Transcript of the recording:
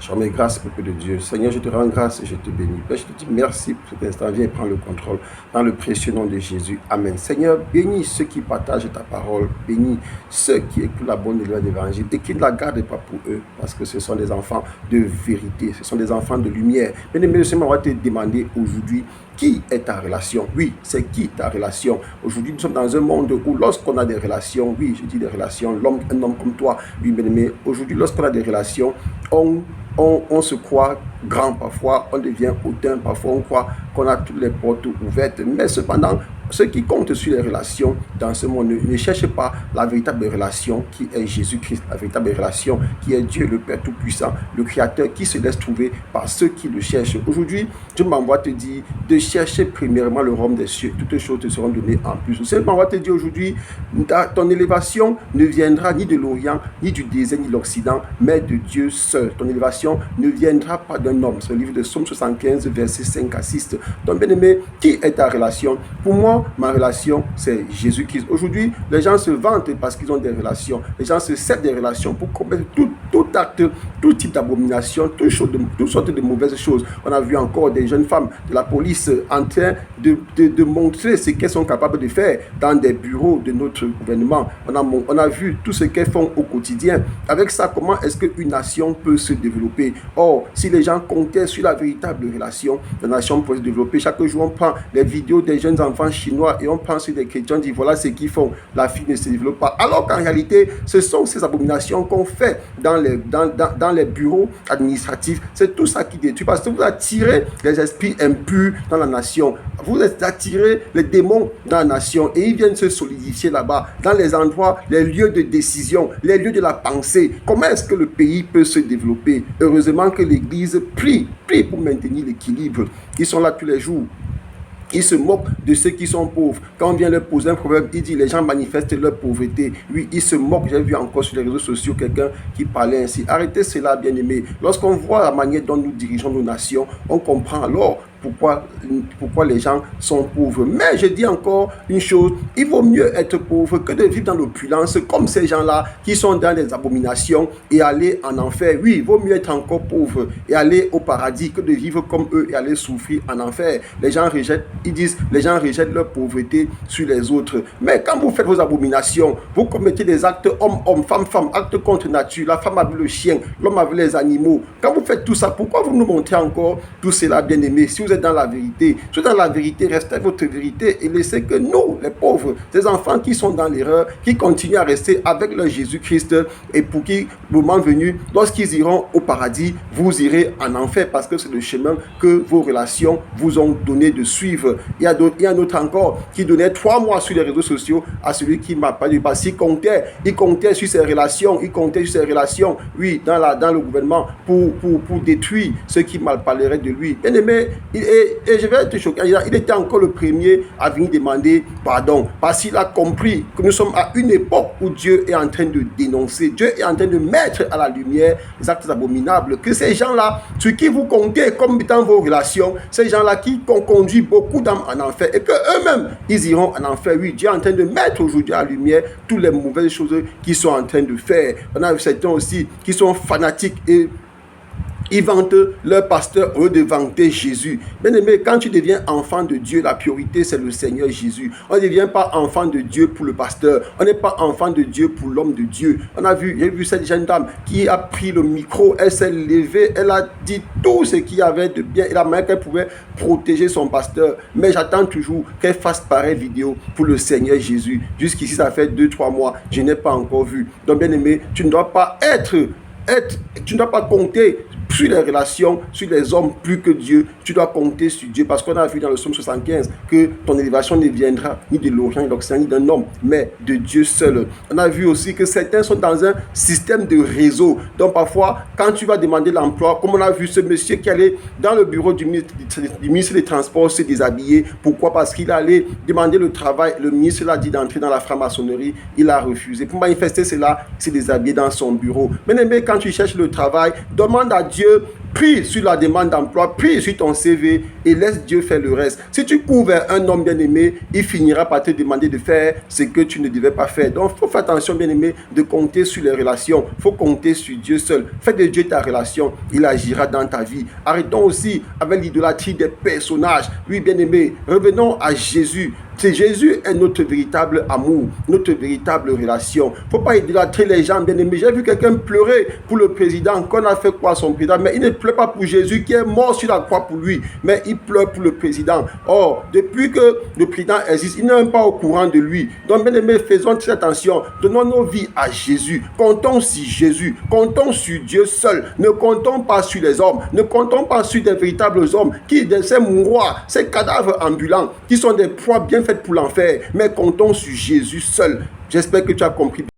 Je remets grâce, peuple de Dieu. Seigneur, je te rends grâce et je te bénis. Père, je te dis merci pour cet instant. Viens prendre le contrôle dans le précieux nom de Jésus. Amen. Seigneur, bénis ceux qui partagent ta parole. Bénis ceux qui écoutent la bonne nouvelle de l'évangile et qui ne la gardent pas pour eux parce que ce sont des enfants de vérité. Ce sont des enfants de lumière. Bien-aimé, le Seigneur va te demander aujourd'hui qui est ta relation. Oui, c'est qui ta relation. Aujourd'hui, nous sommes dans un monde où lorsqu'on a des relations, oui, je dis des relations, un homme comme toi, oui, bien-aimé, aujourd'hui, lorsqu'on a des relations, on se croit grand parfois, on devient hautain, parfois on croit qu'on a toutes les portes ouvertes, mais cependant, ceux qui comptent sur les relations dans ce monde ne cherchent pas la véritable relation qui est Jésus-Christ, la véritable relation qui est Dieu, le Père Tout-Puissant, le Créateur qui se laisse trouver par ceux qui le cherchent. Aujourd'hui, je m'envoie te dire de chercher premièrement le royaume des cieux. Toutes les choses te seront données en plus. Je m'envoie te dire aujourd'hui, ton élévation ne viendra ni de l'Orient, ni du désert, ni de l'Occident, mais de Dieu seul. Ton élévation ne viendra pas d'un homme. C'est le livre de Psaume 75, versets 5 à 6. Donc, bien-aimé, qui est ta relation? Pour moi, ma relation, c'est Jésus-Christ. Aujourd'hui, les gens se vantent parce qu'ils ont des relations. Les gens se servent des relations pour commettre tout acte, tout type d'abomination, toutes sortes de mauvaises choses. On a vu encore des jeunes femmes de la police en train de montrer ce qu'elles sont capables de faire dans des bureaux de notre gouvernement. On a vu tout ce qu'elles font au quotidien. Avec ça, comment est-ce qu'une nation peut se développer? Or, si les gens comptaient sur la véritable relation, la nation peut se développer. Chaque jour, on prend les vidéos des jeunes enfants chinois et on prend sur des chrétiens, on dit voilà ce qu'ils font. La fille ne se développe pas. Alors qu'en réalité, ce sont ces abominations qu'on fait dans les bureaux administratifs. C'est tout ça qui détruit parce que vous attirez les esprits impurs dans la nation. Vous attirez les démons dans la nation et ils viennent se solidifier là-bas, dans les endroits, les lieux de décision, les lieux de la pensée. Comment est-ce que le pays peut se développer? Heureusement que l'Église prie pour maintenir l'équilibre. Ils sont là tous les jours. Ils se moquent de ceux qui sont pauvres. Quand on vient leur poser un problème, il dit les gens manifestent leur pauvreté. Oui, ils se moquent. J'ai vu encore sur les réseaux sociaux quelqu'un qui parlait ainsi. Arrêtez cela, bien-aimés. Lorsqu'on voit la manière dont nous dirigeons nos nations, on comprend alors pourquoi les gens sont pauvres. Mais je dis encore une chose, il vaut mieux être pauvre que de vivre dans l'opulence comme ces gens-là qui sont dans des abominations et aller en enfer. Oui, il vaut mieux être encore pauvre et aller au paradis que de vivre comme eux et aller souffrir en enfer. Les gens rejettent leur pauvreté sur les autres. Mais quand vous faites vos abominations, vous commettez des actes homme, femme, actes contre nature. La femme avec le chien, l'homme avec les animaux. Quand vous faites tout ça, pourquoi vous nous montrez encore tout cela, bien-aimés? Si vous êtes dans la vérité, si vous êtes dans la vérité, restez votre vérité et laissez que nous, les pauvres, ces enfants qui sont dans l'erreur, qui continuent à rester avec leur Jésus-Christ et pour qui, moment venu, lorsqu'ils iront au paradis, vous irez en enfer parce que c'est le chemin que vos relations vous ont donné de suivre. Il y a un autre encore qui donnait 3 mois sur les réseaux sociaux à celui qui m'a pas dit parce qu'il comptait sur ses relations, oui, dans le gouvernement pour détruire ceux qui mal parleraient de lui. Bien aimé, et je vais être choqué, il était encore le premier à venir demander pardon parce qu'il a compris que nous sommes à une époque où Dieu est en train de dénoncer, Dieu est en train de mettre à la lumière les actes abominables, que ces gens-là, sur qui vous comptez comme dans vos relations, ces gens-là qui ont conduit beaucoup d'âmes en enfer et que eux-mêmes, ils iront en enfer. Oui, Dieu est en train de mettre aujourd'hui à la lumière toutes les mauvaises choses qu'ils sont en train de faire. On a vu certains aussi qui sont fanatiques et ils vantent leur pasteur au lieu de vanter Jésus. Bien-aimé, quand tu deviens enfant de Dieu, la priorité c'est le Seigneur Jésus. On ne devient pas enfant de Dieu pour le pasteur. On n'est pas enfant de Dieu pour l'homme de Dieu. J'ai vu cette jeune dame qui a pris le micro, elle s'est levée, elle a dit tout ce qu'il y avait de bien et la manière qu'elle pouvait protéger son pasteur. Mais j'attends toujours qu'elle fasse pareille vidéo pour le Seigneur Jésus. Jusqu'ici, ça fait 2-3 mois, je n'ai pas encore vu. Donc, bien-aimé, tu ne dois pas tu ne dois pas compter sur les relations, sur les hommes plus que Dieu. Tu dois compter sur Dieu parce qu'on a vu dans le psaume 75 que ton élévation ne viendra ni de l'Orient, ni de l'Occident, ni d'un homme, mais de Dieu seul. On a vu aussi que certains sont dans un système de réseau. Donc parfois, quand tu vas demander l'emploi, comme on a vu ce monsieur qui allait dans le bureau du ministre des Transports se déshabiller. Pourquoi? Parce qu'il allait demander le travail. Le ministre l'a dit d'entrer dans la franc-maçonnerie. Il a refusé. Pour manifester cela, il s'est déshabillé dans son bureau. Mais quand tu cherches le travail, demande à Dieu Prie sur la demande d'emploi, prie sur ton CV et laisse Dieu faire le reste. Si tu cours vers un homme bien-aimé, il finira par te demander de faire ce que tu ne devais pas faire. Donc, il faut faire attention, bien-aimé, de compter sur les relations. Il faut compter sur Dieu seul. Fais de Dieu ta relation. Il agira dans ta vie. Arrêtons aussi avec l'idolâtrie des personnages. Oui, bien-aimé, revenons à Jésus. C'est Jésus est notre véritable amour, notre véritable relation. Il ne faut pas idolâtrer les gens, bien-aimés. J'ai vu quelqu'un pleurer pour le président, qu'on a fait quoi à son président, mais il ne pleure pas pour Jésus qui est mort sur la croix pour lui, mais il pleure pour le président. Or, depuis que le président existe, il n'est même pas au courant de lui. Donc, bien-aimés, faisons très attention. Donnons nos vies à Jésus. Comptons sur Jésus. Comptons sur Dieu seul. Ne comptons pas sur les hommes. Ne comptons pas sur des véritables hommes qui, ces mouroirs, ces cadavres ambulants, qui sont des proies bien faites pour l'enfer. Mais comptons sur Jésus seul. J'espère que tu as compris.